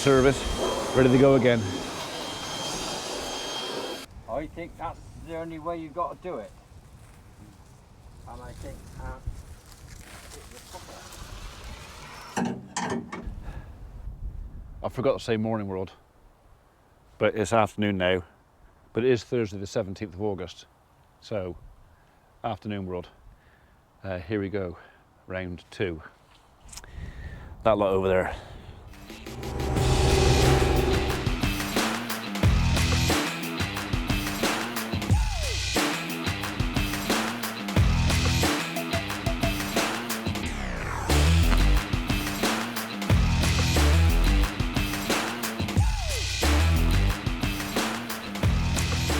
service, ready to go again. I think that's the only way you've got to do it. And I think I forgot to say morning world, but it's afternoon now. But it is Thursday the 17th of August, so afternoon world. Here we go, round 2. That lot over there.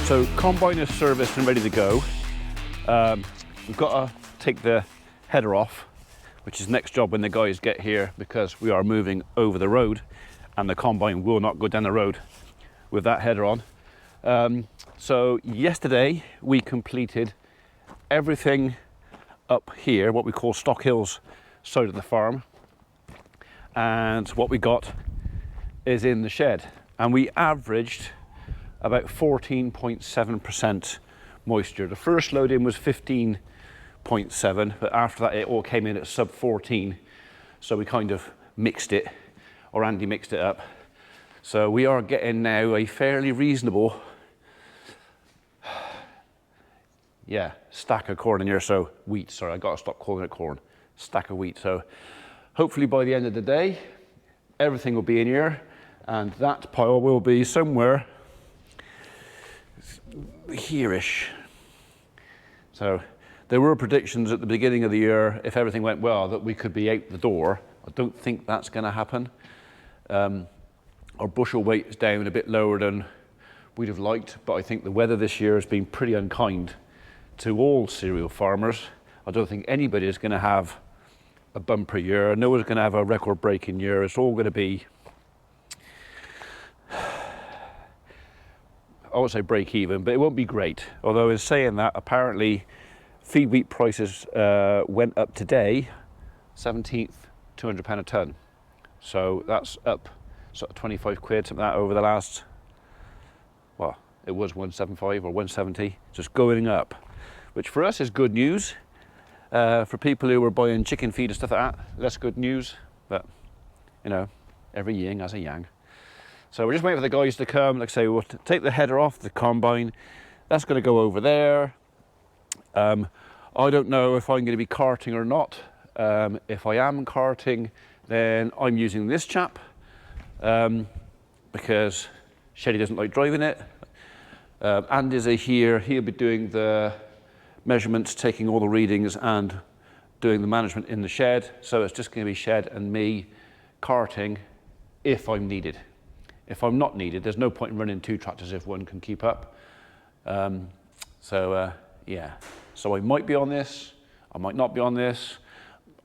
So combine is serviced and ready to go. We've got to take the header off, which is next job when the guys get here, because we are moving over the road and the combine will not go down the road with that header on. So yesterday we completed everything up here, what we call Stock Hills side of the farm, and what we got is in the shed, and we averaged about 14.7% moisture. The first load in was 15.7, but after that it all came in at sub 14. So we kind of mixed it, or Andy mixed it up. So we are getting now a fairly reasonable, stack of corn in here. So wheat, sorry, I gotta stop calling it corn. Stack of wheat. So hopefully by the end of the day, everything will be in here, and that pile will be somewhere here-ish. So there were predictions at the beginning of the year, if everything went well, that we could be out the door. I don't think that's going to happen. Our bushel weight is down a bit lower than we'd have liked, but I think the weather this year has been pretty unkind to all cereal farmers. I don't think anybody is going to have a bumper year. No one's going to have a record-breaking year. It's all going to be, I won't say break even, but it won't be great. Although in saying that, apparently feed wheat prices went up today, 17th, £200 a tonne. So that's up sort of 25 quid, something like that, over the last, well, it was 175 or 170, just going up, which for us is good news. For people who were buying chicken feed and stuff like that, less good news, but you know, every yin has a yang. So we're just waiting for the guys to come. Like I say, we'll take the header off the combine. That's going to go over there. I don't know if I'm going to be carting or not. If I am carting, then I'm using this chap because Shelley doesn't like driving it. Andy's here. He'll be doing the measurements, taking all the readings and doing the management in the shed. So it's just going to be Shed and me carting if I'm needed. If I'm not needed, there's no point in running 2 tractors if one can keep up. Yeah, so I might be on this, I might not be on this.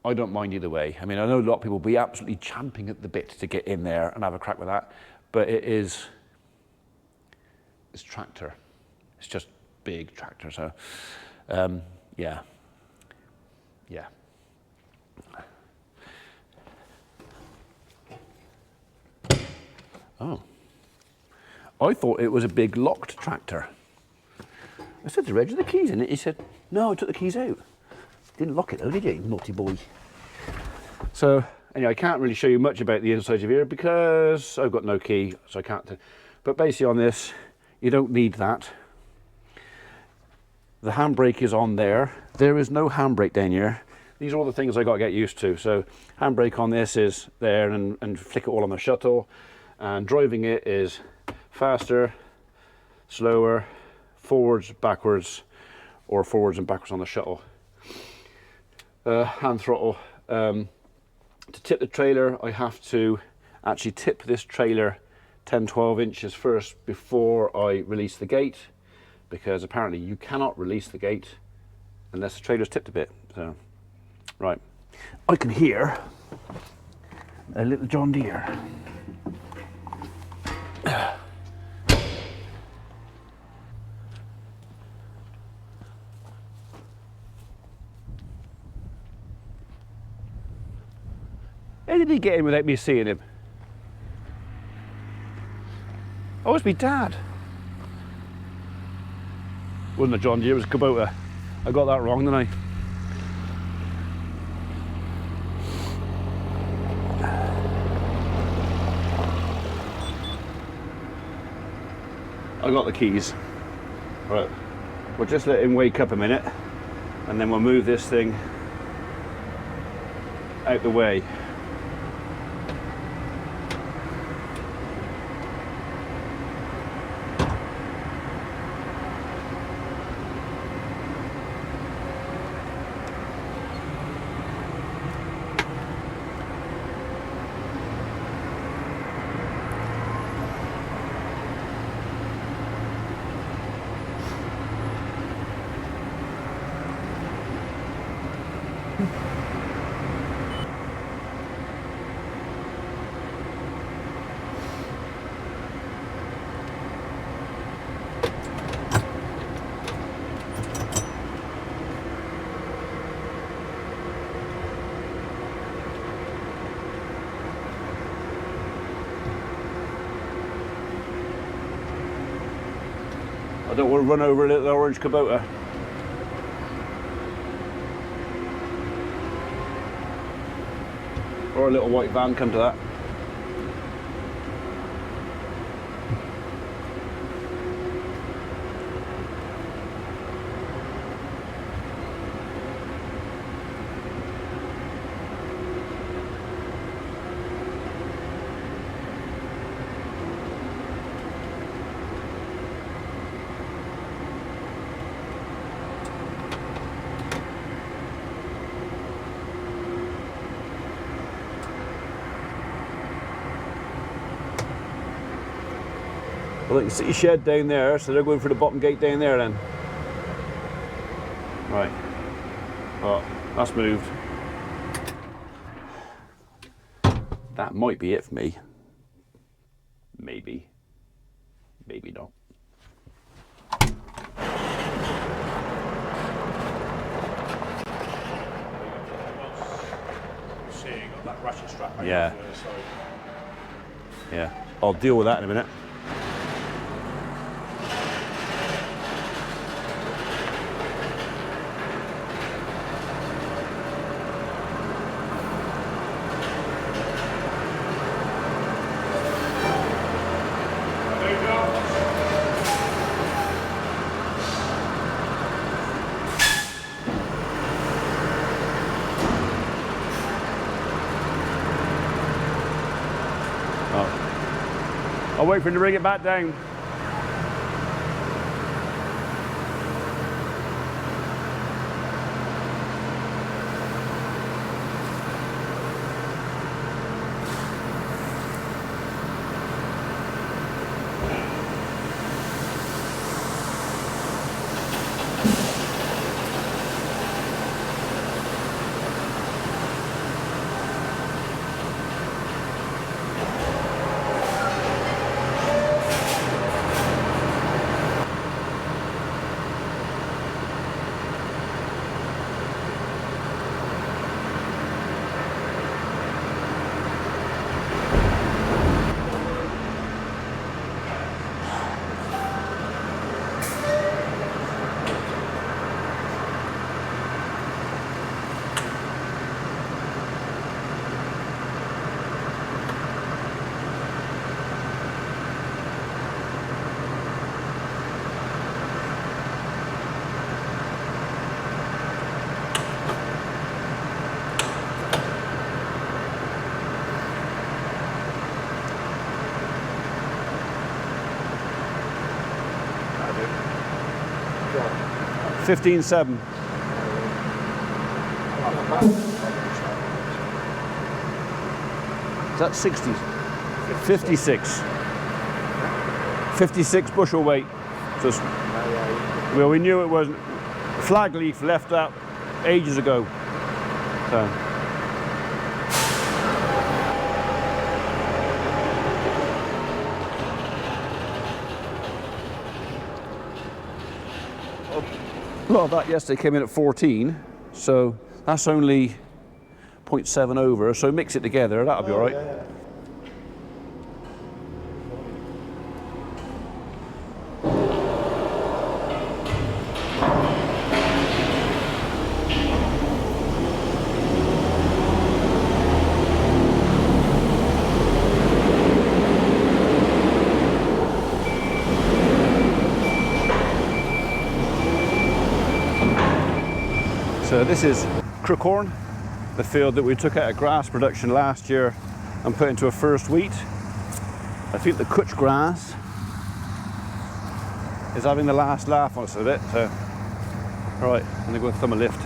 I don't mind either way. I mean, I know a lot of people will be absolutely champing at the bit to get in there and have a crack with that, but it's tractor. It's just big tractor, so yeah. Oh, I thought it was a big locked tractor. I said to Reg, are the keys in it? He said, no, I took the keys out. Didn't lock it though, did you, naughty boy? So, anyway, I can't really show you much about the inside of here because I've got no key, so I can't. But basically on this, you don't need that. The handbrake is on there. There is no handbrake down here. These are all the things I got to get used to. So, handbrake on this is there and flick it all on the shuttle. And driving it is faster, slower, forwards, backwards, or forwards and backwards on the shuttle. Hand throttle. To tip the trailer, I have to actually tip this trailer 10-12 inches first before I release the gate, because apparently you cannot release the gate unless the trailer's tipped a bit. So, right, I can hear a little John Deere. How did he get in without me seeing him? Oh, it's me dad. Wasn't a John Deere, it was a Kubota. I got that wrong, didn't I? I got the keys. Right, we'll just let him wake up a minute and then we'll move this thing out the way. I don't want to run over a little orange Kubota. Or a little white van, come to that. Well, you can see your shed down there, so they're going for the bottom gate down there then. Right. Oh, that's moved. That might be it for me. Maybe. Maybe not. Seeing that ratchet strap. Yeah. Yeah. I'll deal with that in a minute. I'll wait for him to bring it back down. Sure. 15.7. Is that 60? 56. 56 bushel weight. So it's, well, we knew it wasn't. Flag leaf left out ages ago. So. A lot of that yesterday came in at 14, so that's only 0.7 over, so mix it together, that'll be all right. Yeah. So this is Crookhorn, the field that we took out of grass production last year and put into a first wheat. I think the Kutch grass is having the last laugh on us a bit. So, all right, I'm gonna go thumb a lift.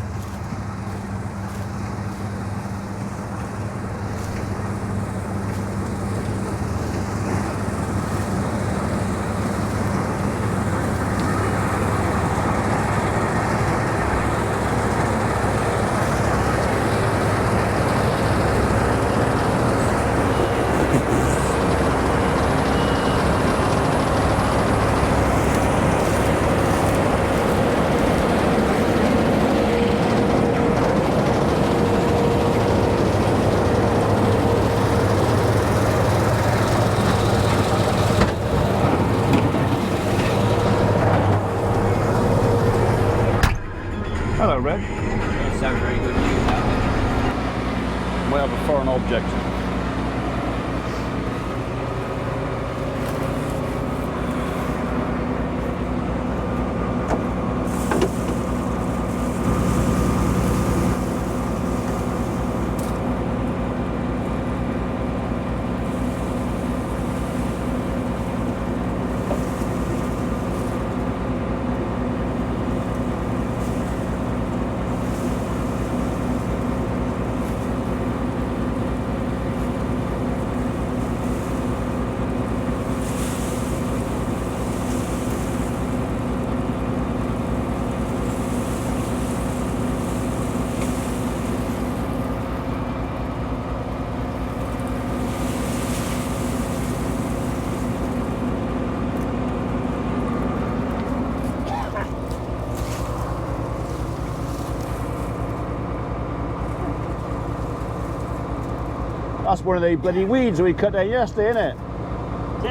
Hello, Red. Don't sound very good news out there. We have a foreign object. That's one of the bloody weeds we cut down yesterday, isn't it?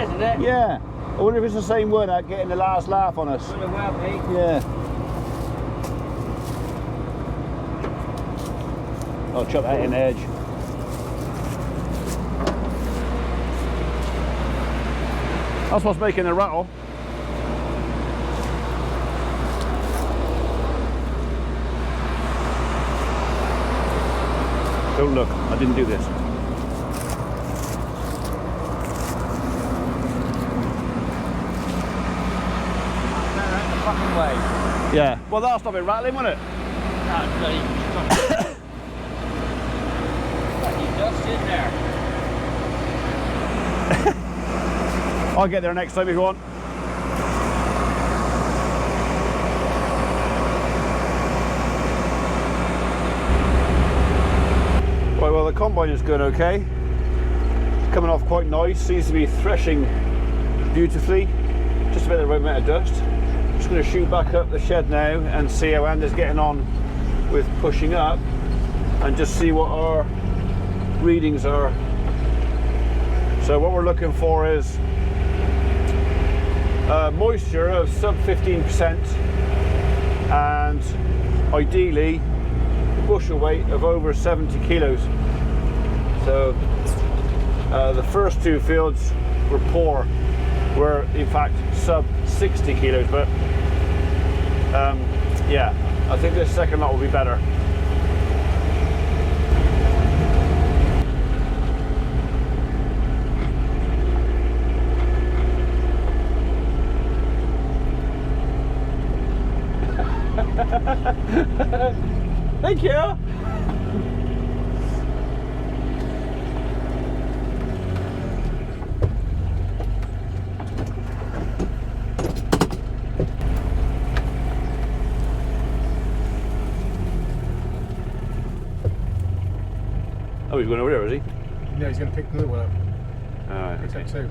Isn't it? Yeah. I wonder if it's the same one at getting the last laugh on us. Could well be. Yeah. I'll chop that in the edge. That's what's making the rattle. Don't look, I didn't do this. Fucking way. Yeah, well that'll stop it rattling, won't it? That bloody bloody dust in there. I'll get there next time if you want. Right, well the combine is going okay. It's coming off quite nice, seems to be threshing beautifully. Just about the right amount of dust. Just going to shoot back up the shed now and see how Andy's getting on with pushing up and just see what our readings are. So what we're looking for is moisture of sub 15% and ideally bushel weight of over 70 kilos. So the first two fields were poor, were in fact sub 60 kilos, but yeah, I think this second lot will be better. Thank you. Oh, he's going over there, is he? No, he's going to pick the other one up. Alright, Picked okay. up two.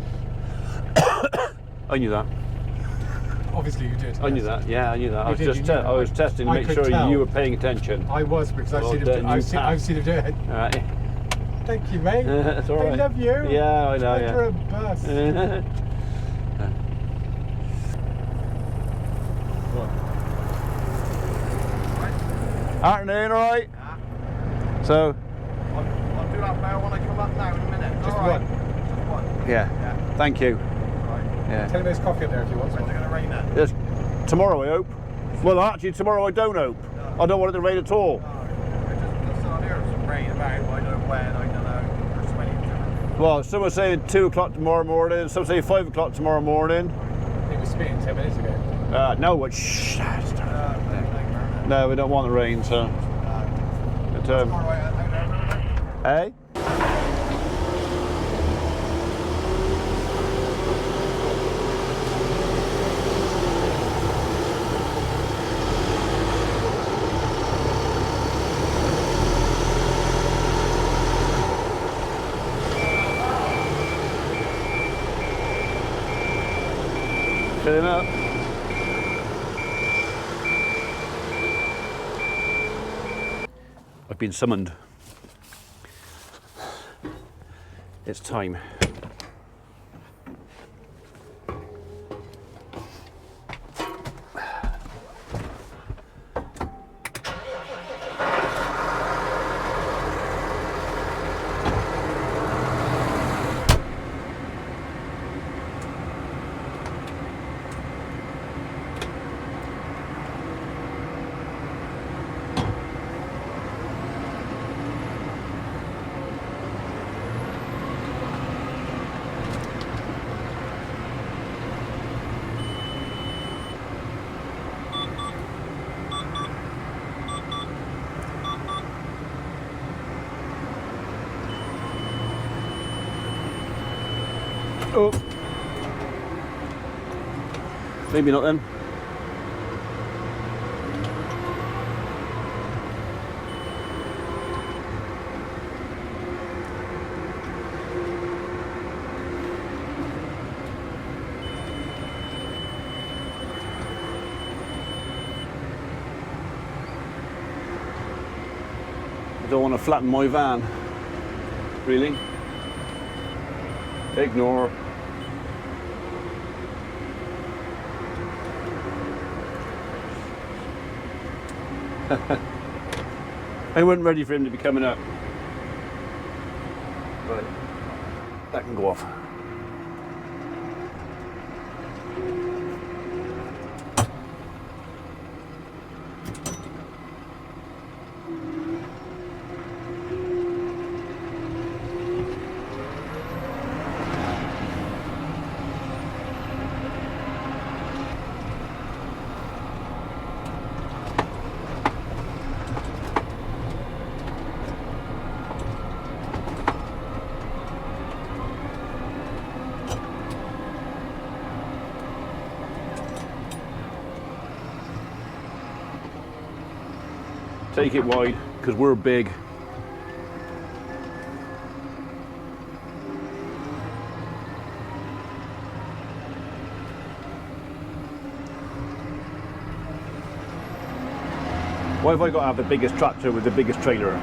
I knew that. Obviously you did. I knew that. Yeah, I knew that. You did, you knew that. I was testing to I make could sure tell. you were paying attention. I was, because I've Well seen done, him. you I've seen him do it. Alright. Thank you, mate. That's all right. I love you. Yeah, I know. You're Yeah. a bus. Afternoon, all right? Yeah. So, I'll do that now when I come up now in a minute. Just All right. one. Just one. yeah. Thank you. Right. Yeah. Tell him there's coffee up there if you want When's it some. going to rain then? Yes. Tomorrow, I hope. Well, actually, tomorrow I don't hope. I don't want it to rain at all. No, just on here, some rain about. I don't know when. I don't know. There's so many different. Well, some are saying 2 o'clock tomorrow morning. Some say 5 o'clock tomorrow morning. It was spitting 10 minutes ago. No, what? Shh. No, No, we don't want the rain, so. But, eh? Filling up. I've been summoned. It's time. Oh. Maybe not then. I don't want to flatten my van. Really? Ignore. I wasn't ready for him to be coming up. Right, that can go off. Take it wide, because we're big. Why have I got to have the biggest tractor with the biggest trailer?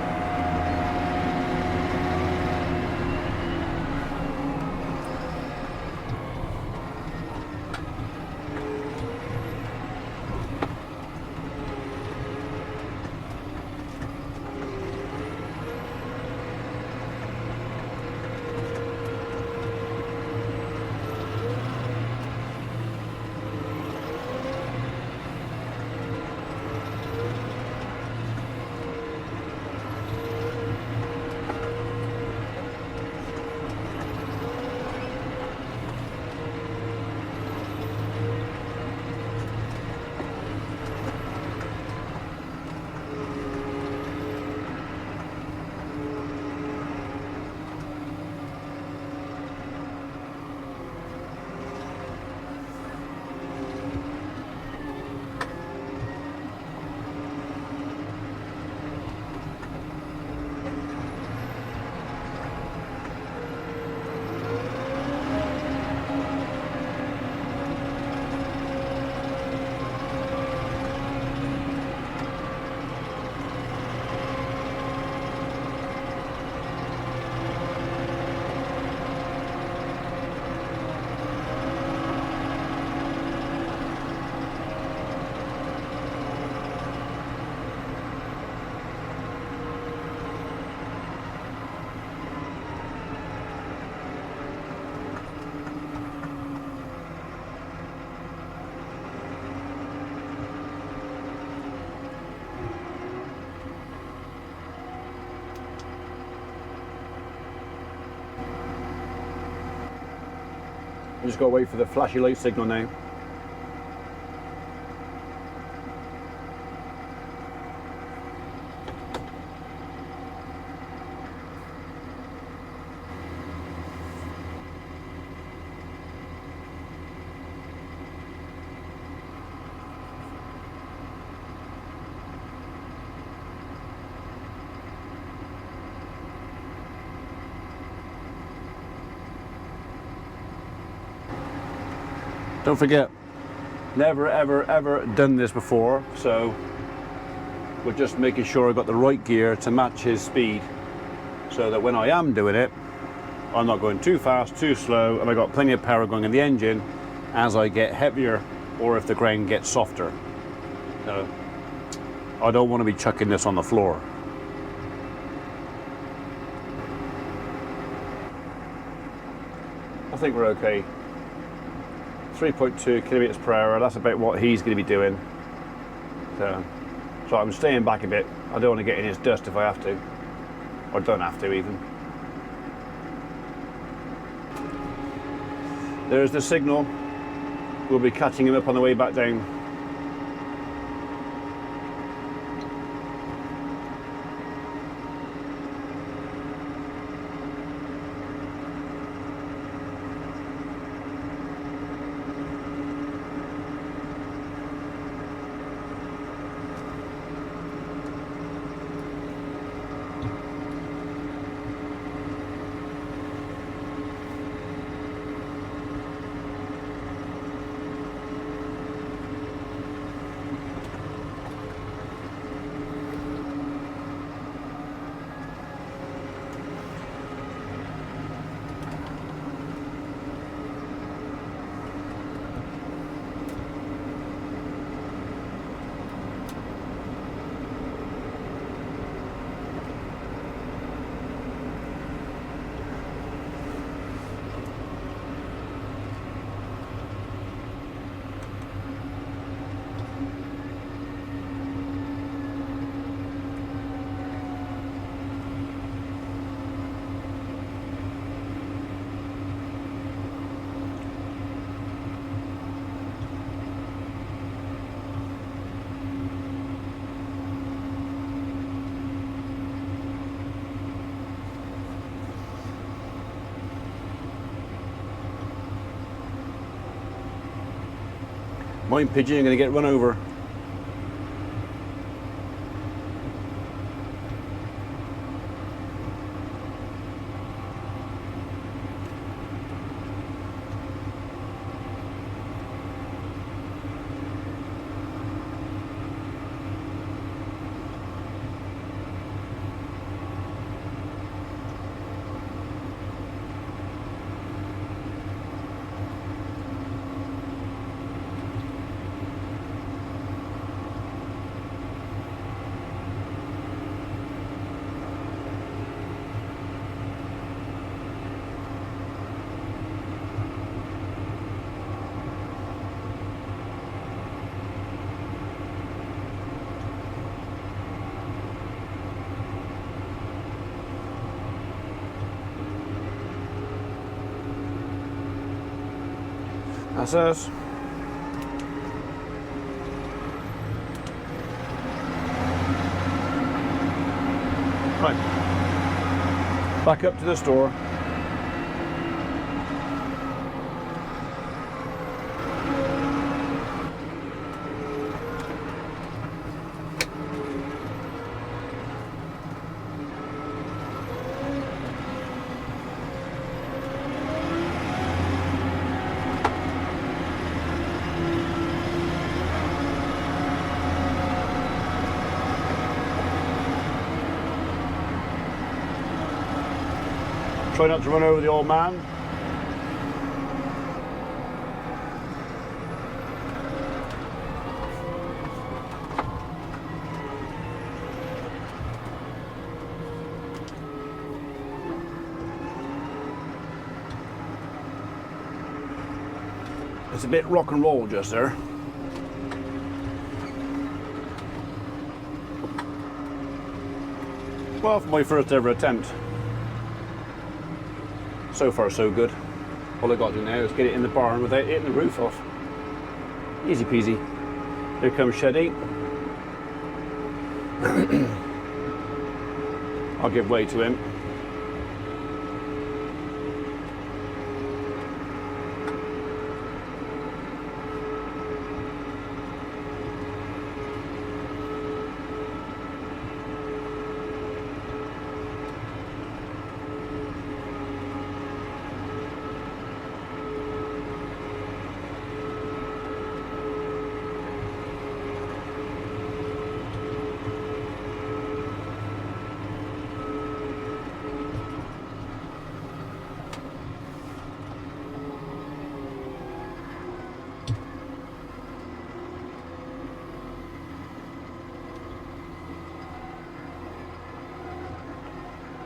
Just gotta wait for the flashy light signal now. Don't forget, never ever done this before, so we're just making sure I got the right gear to match his speed, so that when I am doing it, I'm not going too fast, too slow, and I got plenty of power going in the engine as I get heavier or if the ground gets softer. So I don't want to be chucking this on the floor. I think we're okay. 3.2 kilometers per hour, that's about what he's going to be doing. So I'm staying back a bit. I don't want to get in his dust if I have to, or don't have to even. There's the signal. We'll be catching him up on the way back down. Mind pigeon, you're going to get run over. That's us. Right. Back up to the store. Try not to run over the old man. It's a bit rock and roll just there. Well, for my first ever attempt. So far so good. All I got to do now is get it in the barn without hitting the roof off. Easy peasy. Here comes shed 8. I'll give way to him.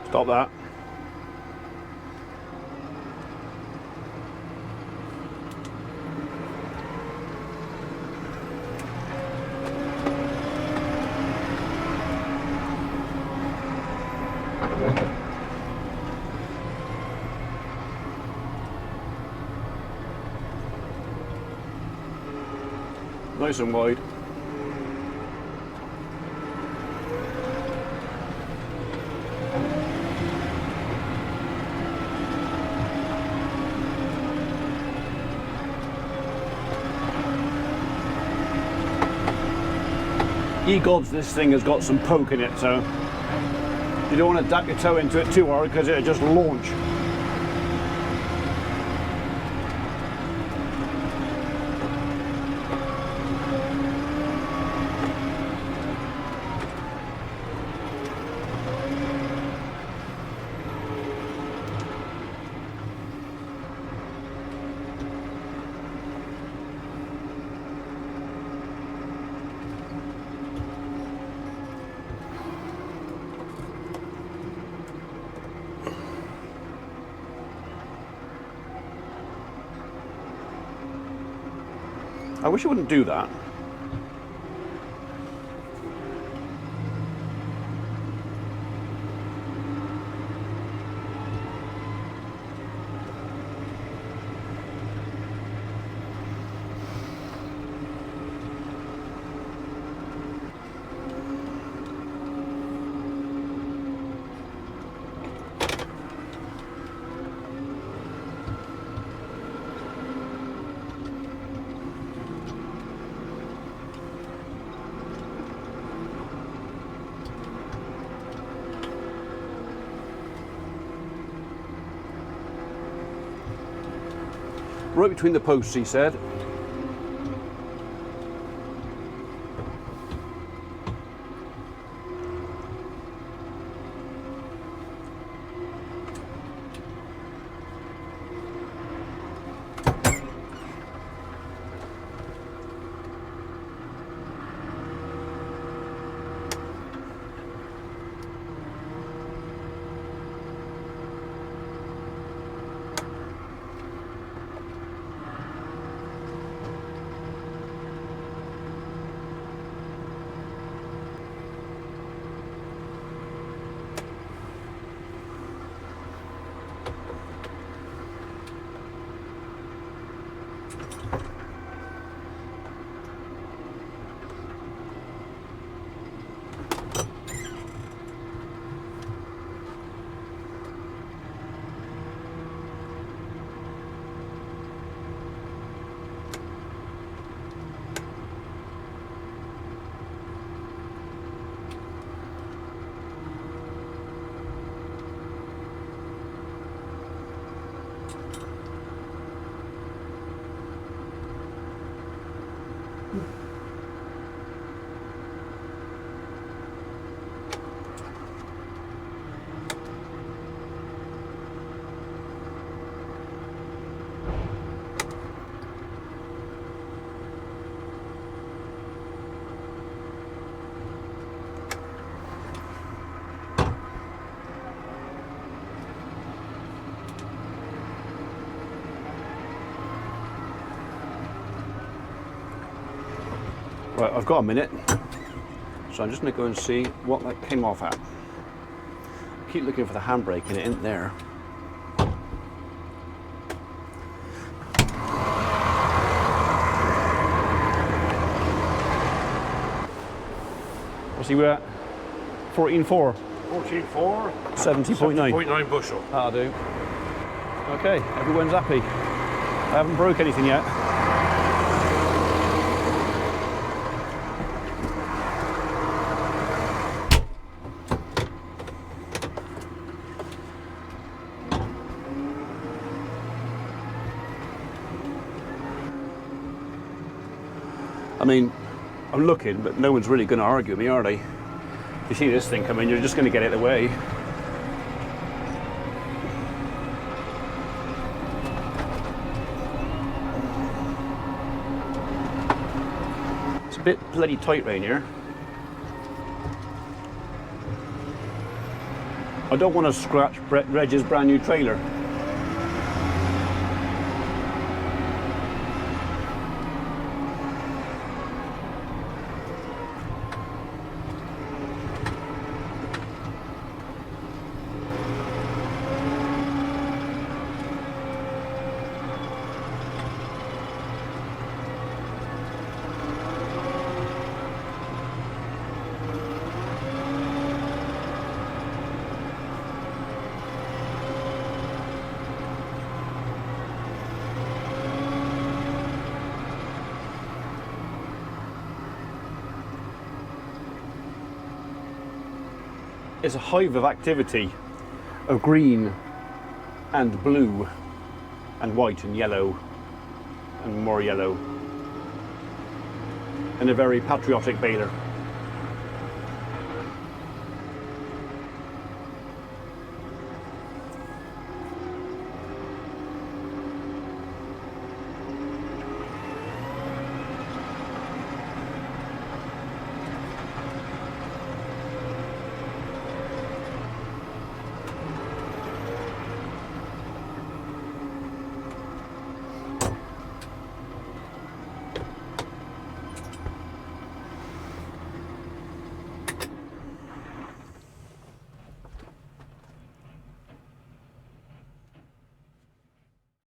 Stop that. Nice and wide. Ye gods, this thing has got some poke in it, so you don't want to dip your toe into it too hard because it'll just launch. I wish you wouldn't do that. Right between the posts, he said. Right, I've got a minute, so I'm just going to go and see what that came off at. I keep looking for the handbrake and it isn't there. What's he at? 14.4. 14.4. 70.9. 70.9 bushel. That'll do. Okay, everyone's happy. I haven't broke anything yet. I mean, I'm looking, but no one's really going to argue with me, are they? If you see this thing coming, you're just going to get it away. It's a bit bloody tight round here. I don't want to scratch Reg's brand new trailer. It's a hive of activity of green and blue and white and yellow and more yellow, and a very patriotic baler.